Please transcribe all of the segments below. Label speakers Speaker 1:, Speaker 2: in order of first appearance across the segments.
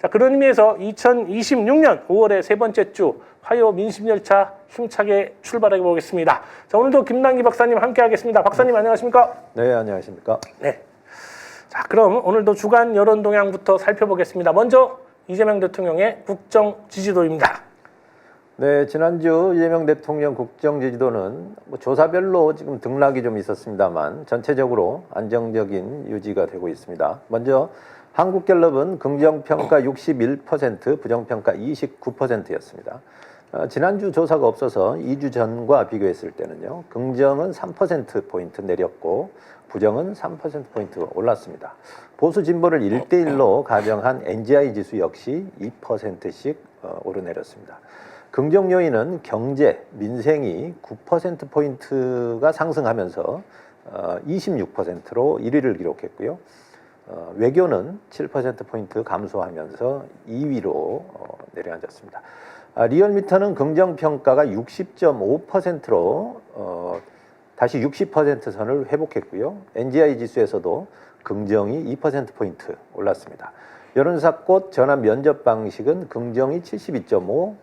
Speaker 1: 자, 그런 의미에서 2026년 5월의 세 번째 주 화요 민심열차 힘차게 출발해 보겠습니다. 자, 오늘도 김남기 박사님 함께 하겠습니다. 박사님 안녕하십니까?
Speaker 2: 네, 안녕하십니까?
Speaker 1: 네. 자, 그럼 오늘도 주간 여론 동향부터 살펴보겠습니다. 먼저 이재명 대통령의 국정 지지도입니다.
Speaker 2: 네, 지난주 이재명 대통령 국정 지지도는 조사별로 지금 등락이 좀 있었습니다만 전체적으로 안정적인 유지가 되고 있습니다. 먼저 한국갤럽은 긍정평가 61%, 부정평가 29%였습니다. 지난주 조사가 없어서 2주 전과 비교했을 때는요, 긍정은 3%포인트 내렸고 부정은 3%포인트 올랐습니다. 보수 진보를 1대1로 가정한 NGI 지수 역시 2%씩 오르내렸습니다. 긍정 요인은 경제, 민생이 9%포인트가 상승하면서 26%로 1위를 기록했고요. 외교는 7%포인트 감소하면서 2위로 내려앉았습니다. 리얼미터는 긍정평가가 60.5%로 다시 60% 선을 회복했고요. NGI 지수에서도 긍정이 2%포인트 올랐습니다. 여론조사꽃 전화 면접 방식은 긍정이 72.5%,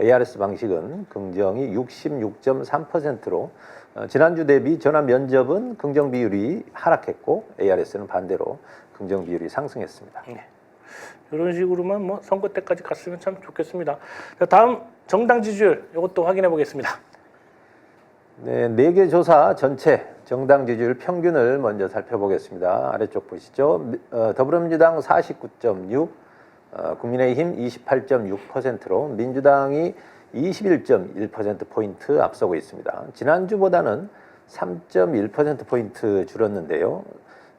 Speaker 2: ARS 방식은 긍정이 66.3%로 지난주 대비 전화 면접은 긍정 비율이 하락했고 ARS는 반대로 긍정 비율이 상승했습니다.
Speaker 1: 네. 이런 식으로만 뭐 선거 때까지 갔으면 참 좋겠습니다. 자, 다음 정당 지지율 이것도 확인해 보겠습니다.
Speaker 2: 네, 4개 조사 전체 정당 지지율 평균을 먼저 살펴보겠습니다. 아래쪽 보시죠. 더불어민주당 49.6, 국민의힘 28.6%로 민주당이 21.1%포인트 앞서고 있습니다. 지난주보다는 3.1%포인트 줄었는데요.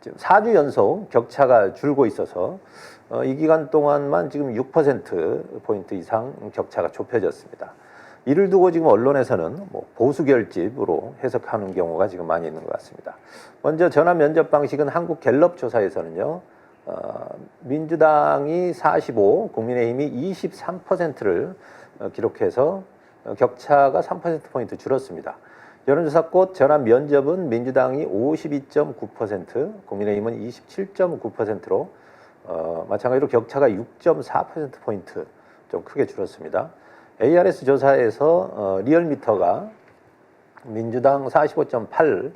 Speaker 2: 지금 4주 연속 격차가 줄고 있어서 이 기간 동안만 지금 6%포인트 이상 격차가 좁혀졌습니다. 이를 두고 지금 언론에서는 보수 결집으로 해석하는 경우가 지금 많이 있는 것 같습니다. 먼저 전화 면접 방식은 한국 갤럽 조사에서는요, 민주당이 45, 국민의힘이 23%를 기록해서 격차가 3%포인트 줄었습니다. 여론조사꽃 전화 면접은 민주당이 52.9%, 국민의힘은 27.9%로 마찬가지로 격차가 6.4%포인트 좀 크게 줄었습니다. ARS 조사에서 리얼미터가 민주당 45.8,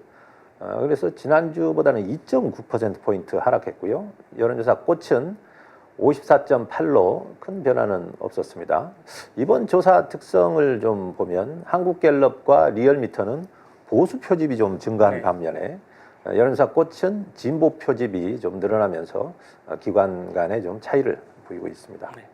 Speaker 2: 그래서 지난주보다는 2.9%포인트 하락했고요. 여론조사 꽃은 54.8로 큰 변화는 없었습니다. 이번 조사 특성을 좀 보면 한국갤럽과 리얼미터는 보수 표집이 좀 증가한 반면에 여론조사 꽃은 진보 표집이 좀 늘어나면서 기관 간에 좀 차이를 보이고 있습니다.
Speaker 1: 네.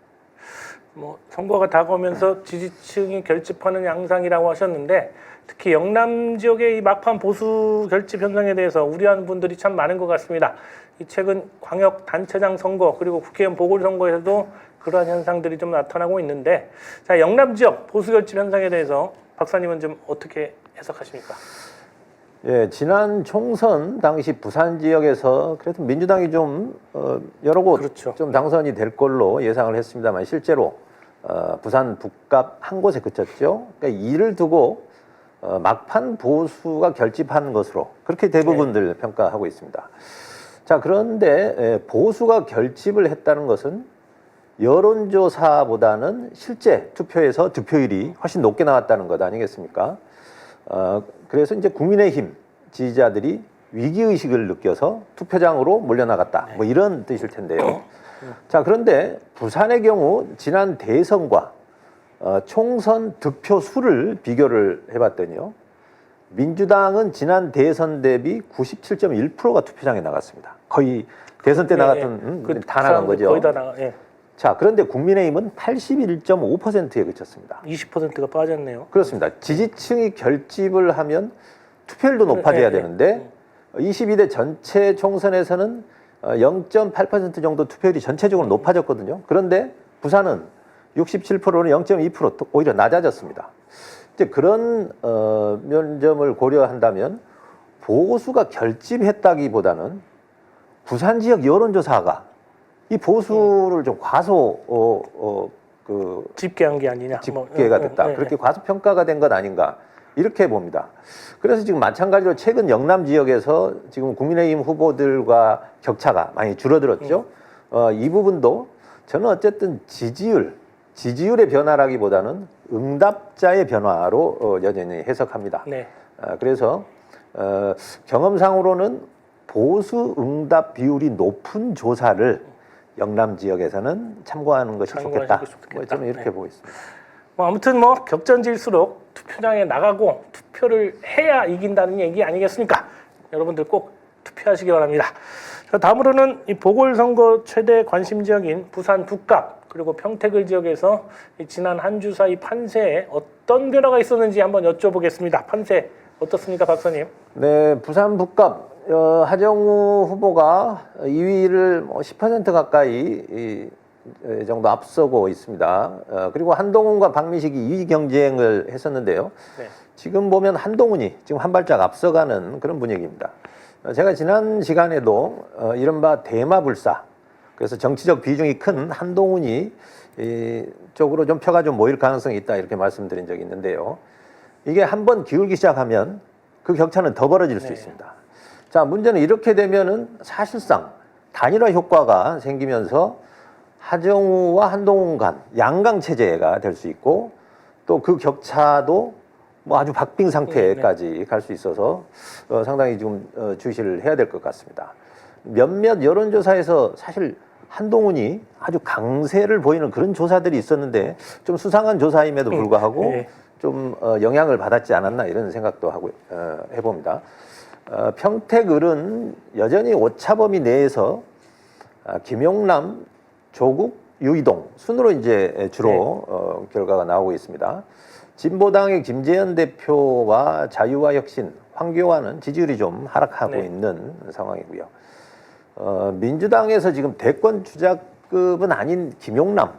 Speaker 1: 뭐 선거가 다가오면서 지지층이 결집하는 양상이라고 하셨는데 특히 영남 지역의 이 막판 보수 결집 현상에 대해서 우려하는 분들이 참 많은 것 같습니다. 이 최근 광역 단체장 선거 그리고 국회의원 보궐선거에서도 그러한 현상들이 좀 나타나고 있는데, 자, 영남 지역 보수 결집 현상에 대해서 박사님은 좀 어떻게 해석하십니까?
Speaker 2: 예, 지난 총선 당시 부산 지역에서 그래도 민주당이 좀 여러 곳
Speaker 1: 그렇죠.
Speaker 2: 좀 당선이 될 걸로 예상을 했습니다만 실제로 부산 북갑 한 곳에 그쳤죠. 그러니까 이를 두고 막판 보수가 결집하는 것으로 그렇게 대부분들 평가하고 있습니다. 자, 그런데 보수가 결집을 했다는 것은 여론조사보다는 실제 투표에서 득표율이 훨씬 높게 나왔다는 것 아니겠습니까? 그래서 이제 국민의힘 지지자들이 위기의식을 느껴서 투표장으로 몰려나갔다. 뭐 이런 뜻일 텐데요. 자, 그런데 부산의 경우 지난 대선과 총선 득표 수를 비교를 해봤더니요. 민주당은 지난 대선 대비 97.1%가 투표장에 나갔습니다. 거의 대선 때 나갔던 다 나간 거죠.
Speaker 1: 거의 다 나가. 예.
Speaker 2: 자, 그런데 국민의힘은 81.5%에 그쳤습니다.
Speaker 1: 20%가 빠졌네요.
Speaker 2: 그렇습니다. 지지층이 결집을 하면 투표율도 높아져야 되는데 22대 전체 총선에서는 0.8% 정도 투표율이 전체적으로 높아졌거든요. 그런데 부산은 67%는 0.2% 오히려 낮아졌습니다. 이제 그런 면점을 고려한다면 보수가 결집했다기보다는 부산 지역 여론조사가 이 보수를 좀
Speaker 1: 집계한 게 아니냐,
Speaker 2: 집계가 됐다. 그렇게 과소평가가 된 것 아닌가 이렇게 봅니다. 그래서 지금 마찬가지로 최근 영남 지역에서 지금 국민의힘 후보들과 격차가 많이 줄어들었죠. 이 부분도 저는 어쨌든 지지율의 변화라기보다는 응답자의 변화로 여전히 해석합니다.
Speaker 1: 네.
Speaker 2: 그래서 경험상으로는 보수 응답 비율이 높은 조사를 영남 지역에서는 참고하는 것이 좋겠다. 뭐 저는 이렇게 보고 있습니다.
Speaker 1: 뭐 아무튼 뭐 격전질수록 투표장에 나가고 투표를 해야 이긴다는 얘기 아니겠습니까? 여러분들 꼭 투표하시기 바랍니다. 자, 다음으로는 이 보궐선거 최대 관심 지역인 부산 북갑 그리고 평택을 지역에서 이 지난 한 주 사이 판세에 어떤 변화가 있었는지 한번 여쭤보겠습니다. 판세 어떻습니까, 박사님?
Speaker 2: 네, 부산 북갑 하정우 후보가 2위를 10% 가까이 정도 앞서고 있습니다. 그리고 한동훈과 박민식이 2위 경쟁을 했었는데요.
Speaker 1: 네.
Speaker 2: 지금 보면 한동훈이 지금 한 발짝 앞서가는 그런 분위기입니다. 제가 지난 시간에도 이른바 대마불사, 그래서 정치적 비중이 큰 한동훈이 쪽으로 좀 표가 좀 모일 가능성이 있다 이렇게 말씀드린 적이 있는데요. 이게 한번 기울기 시작하면 그 격차는 더 벌어질 수 있습니다. 자, 문제는 이렇게 되면은 사실상 단일화 효과가 생기면서 하정우와 한동훈 간 양강 체제가 될 수 있고 또 그 격차도 뭐 아주 박빙 상태까지 갈 수 있어서 상당히 좀 주시를 해야 될 것 같습니다. 몇몇 여론조사에서 사실 한동훈이 아주 강세를 보이는 그런 조사들이 있었는데 좀 수상한 조사임에도 불구하고 좀 영향을 받았지 않았나 이런 생각도 하고 해봅니다. 평택을은 여전히 오차범위 내에서 김용남, 조국, 유이동 순으로 이제 주로 결과가 나오고 있습니다. 진보당의 김재현 대표와 자유와 혁신, 황교안은 지지율이 좀 하락하고 있는 상황이고요. 민주당에서 지금 대권 주자급은 아닌 김용남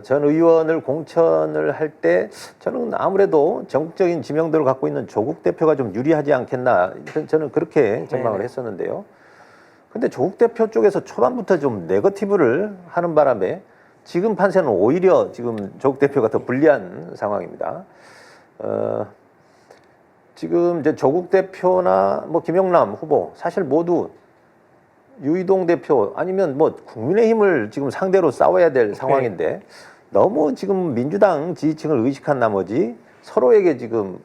Speaker 2: 전 의원을 공천을 할 때 저는 아무래도 전국적인 지명도를 갖고 있는 조국 대표가 좀 유리하지 않겠나 저는 그렇게 전망을 했었는데요. 근데 조국 대표 쪽에서 초반부터 좀 네거티브를 하는 바람에 지금 판세는 오히려 지금 조국 대표가 더 불리한 상황입니다. 지금 이제 조국 대표나 뭐 김용남 후보 사실 모두 유이동 대표 아니면 뭐 국민의힘을 지금 상대로 싸워야 될 상황인데 너무 지금 민주당 지지층을 의식한 나머지 서로에게 지금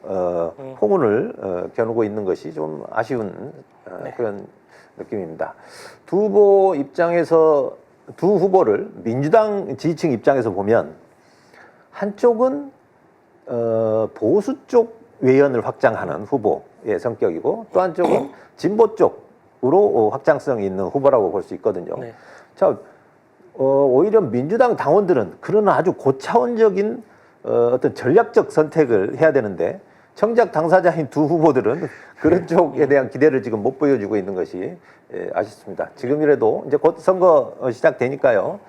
Speaker 2: 포문을 겨누고 있는 것이 좀 아쉬운 그런 느낌입니다. 두 후보 입장에서 두 후보를 민주당 지지층 입장에서 보면 한쪽은 보수 쪽 외연을 확장하는 후보의 성격이고 또 한쪽은 진보 쪽으로 확장성이 있는 후보라고 볼 수 있거든요. 자, 오히려 민주당 당원들은 그런 아주 고차원적인 어떤 전략적 선택을 해야 되는데 정작 당사자인 두 후보들은 그런 쪽에 대한 기대를 지금 못 보여주고 있는 것이 아쉽습니다. 지금이라도 이제 곧 선거 시작되니까요.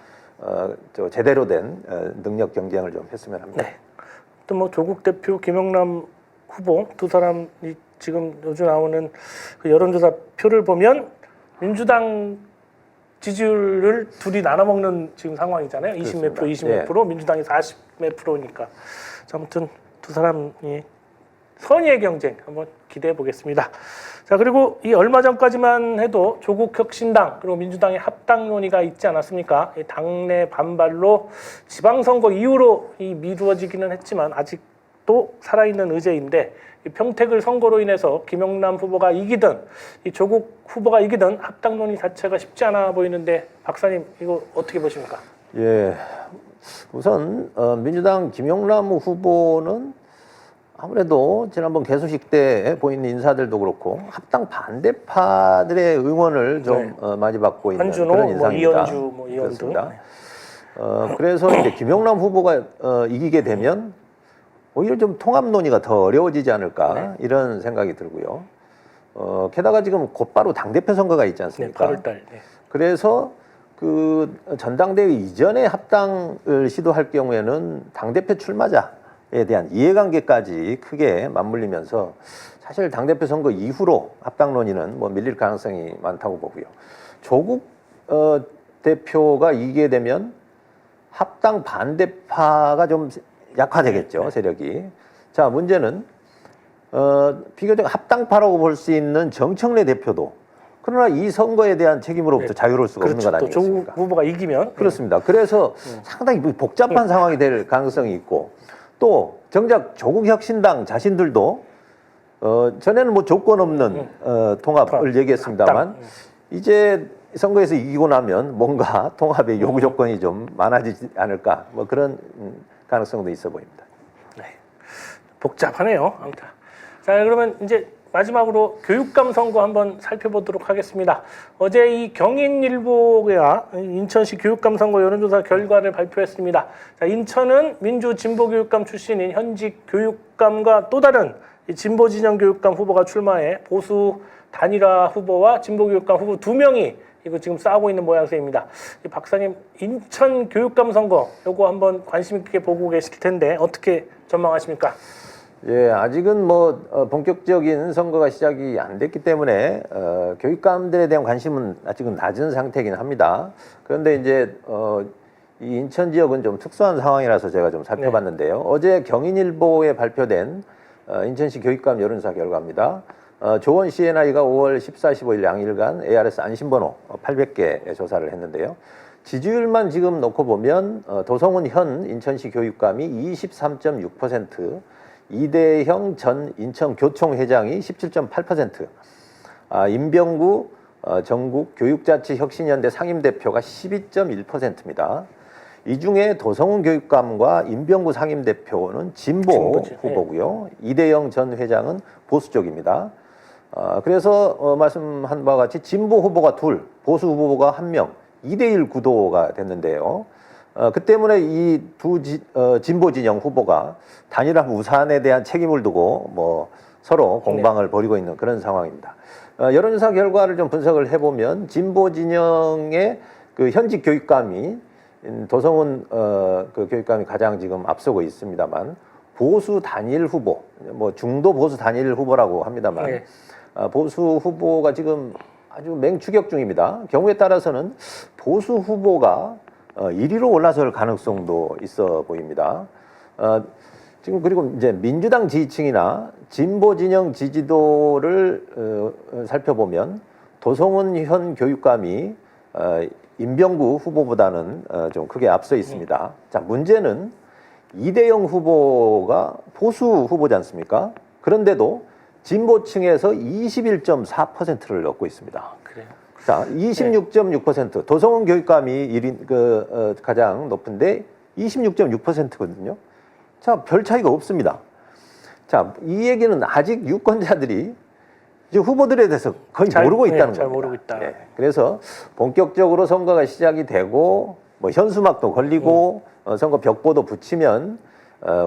Speaker 2: 제대로 된 능력 경쟁을 좀 했으면 합니다.
Speaker 1: 네. 또 뭐 조국 대표, 김영남 후보 두 사람이 지금 요즘 나오는 그 여론조사 표를 보면 민주당 지지율을 둘이 나눠 먹는 지금 상황이잖아요. 20 몇 프로, 20 몇 프로, 민주당이 40 몇 프로니까. 아무튼 두 사람이 선의의 경쟁 한번 기대해 보겠습니다. 자, 그리고 이 얼마 전까지만 해도 조국 혁신당 그리고 민주당의 합당 논의가 있지 않았습니까? 이 당내 반발로 지방선거 이후로 이 미루어지기는 했지만 아직도 살아있는 의제인데 이 평택을 선거로 인해서 김영남 후보가 이기든 이 조국 후보가 이기든 합당 논의 자체가 쉽지 않아 보이는데 박사님 이거 어떻게 보십니까?
Speaker 2: 예, 우선 민주당 김영남 후보는 아무래도 지난번 개소식 때 보이는 인사들도 그렇고 합당 반대파들의 응원을 좀 많이 받고 있는
Speaker 1: 한준호,
Speaker 2: 그런 인상입니다.
Speaker 1: 이현주, 이현두.
Speaker 2: 그래서 이제 김용남 후보가 이기게 되면 오히려 좀 통합 논의가 더 어려워지지 않을까 이런 생각이 들고요. 게다가 지금 곧바로 당대표 선거가 있지 않습니까?
Speaker 1: 8월달.
Speaker 2: 그래서 그 전당대회 이전에 합당을 시도할 경우에는 당대표 출마자에 대한 이해관계까지 크게 맞물리면서 사실 당대표 선거 이후로 합당 논의는 뭐 밀릴 가능성이 많다고 보고요. 조국 대표가 이기게 되면 합당 반대파가 좀 약화되겠죠, 세력이. 자, 문제는 비교적 합당파라고 볼 수 있는 정청래 대표도 그러나 이 선거에 대한 책임으로부터
Speaker 1: 네.
Speaker 2: 자유로울 수가
Speaker 1: 그렇죠.
Speaker 2: 없는 것
Speaker 1: 또 조
Speaker 2: 아니겠습니까?
Speaker 1: 후보가 이기면
Speaker 2: 그렇습니다. 그래서 상당히 복잡한 상황이 될 가능성이 있고 또 정작 조국 혁신당 자신들도 전에는 뭐 조건 없는 통합을 얘기했습니다만
Speaker 1: 합당.
Speaker 2: 이제 선거에서 이기고 나면 뭔가 통합의 요구 조건이 좀 많아지지 않을까 뭐 그런 가능성도 있어 보입니다.
Speaker 1: 네. 복잡하네요. 아무튼. 자, 그러면 이제 마지막으로 교육감 선거 한번 살펴보도록 하겠습니다. 어제 이 경인일보가 인천시 교육감 선거 여론조사 결과를 발표했습니다. 자, 인천은 민주진보교육감 출신인 현직 교육감과 또 다른 이 진보진영 교육감 후보가 출마해 보수 단일화 후보와 진보교육감 후보 2명이 이거 지금 싸우고 있는 모양새입니다. 이 박사님, 인천 교육감 선거 요거 한번 관심 있게 보고 계실 텐데 어떻게 전망하십니까?
Speaker 2: 예, 아직은 뭐 본격적인 선거가 시작이 안 됐기 때문에 교육감들에 대한 관심은 아직은 낮은 상태이긴 합니다. 그런데 이제 이 인천 지역은 좀 특수한 상황이라서 제가 좀 살펴봤는데요. 어제 경인일보에 발표된 인천시 교육감 여론조사 결과입니다. 조원 씨의 나이가 5월 14, 15일 양일간 ARS 안심번호 800개 조사를 했는데요. 지지율만 지금 놓고 보면 도성훈 현 인천시 교육감이 23.6%, 이대형 전 인천교총회장이 17.8%, 임병구 전국 교육자치혁신연대 상임대표가 12.1%입니다. 이 중에 도성훈 교육감과 임병구 상임대표는 진보 후보고요. 이대영 전 회장은 보수 쪽입니다. 그래서 말씀한 바와 같이 진보 후보가 둘, 보수 후보가 1명, 2대1 구도가 됐는데요. 그 때문에 이 두 진보 진영 후보가 단일화 우산에 대한 책임을 두고 뭐 서로 공방을 벌이고 있는 그런 상황입니다. 여론조사 결과를 좀 분석을 해보면 진보 진영의 그 현직 교육감이 도성훈 그 교육감이 가장 지금 앞서고 있습니다만 보수 단일 후보, 뭐 중도 보수 단일 후보라고 합니다만
Speaker 1: 네.
Speaker 2: 보수 후보가 지금 아주 맹추격 중입니다. 경우에 따라서는 보수 후보가 1위로 올라설 가능성도 있어 보입니다. 지금 그리고 이제 민주당 지지층이나 진보 진영 지지도를 살펴보면 도성훈 현 교육감이 임병구 후보보다는 좀 크게 앞서 있습니다. 자, 문제는 이대영 후보가 보수 후보지 않습니까? 그런데도 진보층에서 21.4%를 얻고 있습니다.
Speaker 1: 그래요.
Speaker 2: 자, 26.6%. 도성훈 교육감이 1위, 가장 높은데 26.6%거든요. 자, 별 차이가 없습니다. 자, 이 얘기는 아직 유권자들이 이제 후보들에 대해서 거의 모르고 있다는 겁니다.
Speaker 1: 잘 모르고 있다.
Speaker 2: 네. 그래서 본격적으로 선거가 시작이 되고 뭐 현수막도 걸리고 선거 벽보도 붙이면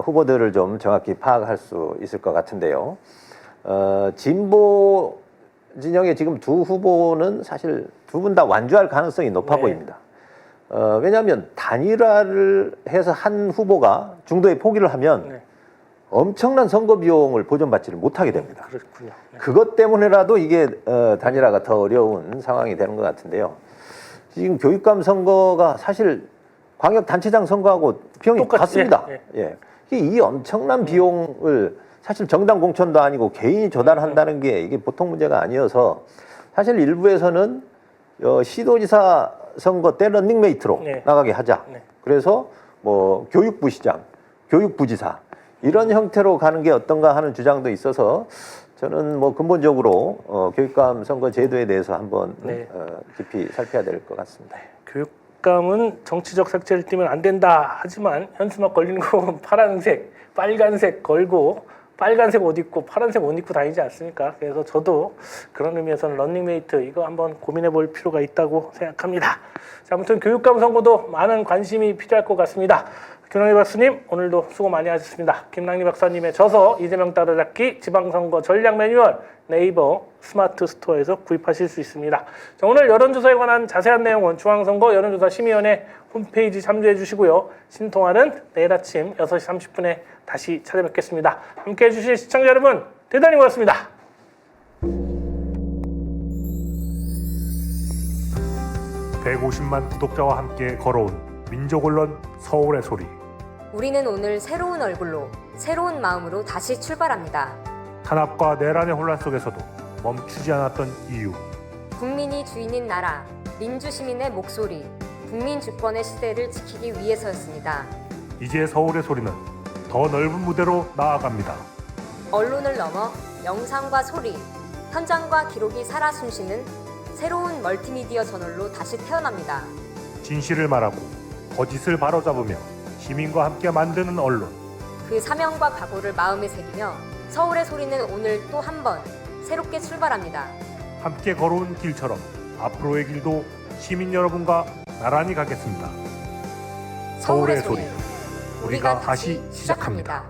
Speaker 2: 후보들을 좀 정확히 파악할 수 있을 것 같은데요. 진보 진영의 지금 두 후보는 사실 두 분 다 완주할 가능성이 높아 보입니다. 왜냐하면 단일화를 해서 한 후보가 중도에 포기를 하면 엄청난 선거 비용을 보전받지를 못하게 됩니다.
Speaker 1: 그렇군요.
Speaker 2: 그것 때문에라도 이게 단일화가 더 어려운 상황이 되는 것 같은데요. 지금 교육감 선거가 사실 광역단체장 선거하고 비용이 같습니다. 예. 이 엄청난 비용을 사실 정당 공천도 아니고 개인이 조달한다는 게 이게 보통 문제가 아니어서 사실 일부에서는 시도지사 선거 때 런닝메이트로 나가게 하자. 그래서 뭐 교육부 시장, 교육부지사 이런 형태로 가는 게 어떤가 하는 주장도 있어서 저는 뭐 근본적으로 교육감 선거 제도에 대해서 한번 깊이 살펴야 될 것 같습니다.
Speaker 1: 교육감은 정치적 색채를 띠면 안 된다 하지만 현수막 걸리는 거 파란색, 빨간색 걸고 빨간색 옷 입고 파란색 옷 입고 다니지 않습니까? 그래서 저도 그런 의미에서는 런닝메이트 이거 한번 고민해 볼 필요가 있다고 생각합니다. 자, 아무튼 교육감 선거도 많은 관심이 필요할 것 같습니다. 김남희 박사님 오늘도 수고 많이 하셨습니다. 김남희 박사님의 저서 이재명 따라잡기 지방선거 전략 매뉴얼 네이버 스마트 스토어에서 구입하실 수 있습니다. 자, 오늘 여론조사에 관한 자세한 내용은 중앙선거 여론조사 심의위원회 홈페이지 참조해 주시고요. 신통화는 내일 아침 6시 30분에 다시 찾아뵙겠습니다. 함께해 주신 시청자 여러분 대단히 고맙습니다.
Speaker 3: 150만 구독자와 함께 걸어온 민족언론 서울의 소리.
Speaker 4: 우리는 오늘 새로운 얼굴로, 새로운 마음으로 다시 출발합니다.
Speaker 3: 탄압과 내란의 혼란 속에서도 멈추지 않았던 이유.
Speaker 4: 국민이 주인인 나라, 민주시민의 목소리, 국민 주권의 시대를 지키기 위해서였습니다.
Speaker 3: 이제 서울의 소리는 더 넓은 무대로 나아갑니다.
Speaker 4: 언론을 넘어 영상과 소리, 현장과 기록이 살아 숨쉬는 새로운 멀티미디어 저널로 다시 태어납니다.
Speaker 3: 진실을 말하고 거짓을 바로잡으며 시민과 함께 만드는 언론.
Speaker 4: 그 사명과 각오를 마음에 새기며 서울의 소리는 오늘 또 한 번 새롭게 출발합니다.
Speaker 3: 함께 걸어온 길처럼 앞으로의 길도 시민 여러분과 나란히 가겠습니다.
Speaker 4: 서울의
Speaker 3: 서울의 소리.
Speaker 4: 소리.
Speaker 3: 우리가 다시 시작합니다.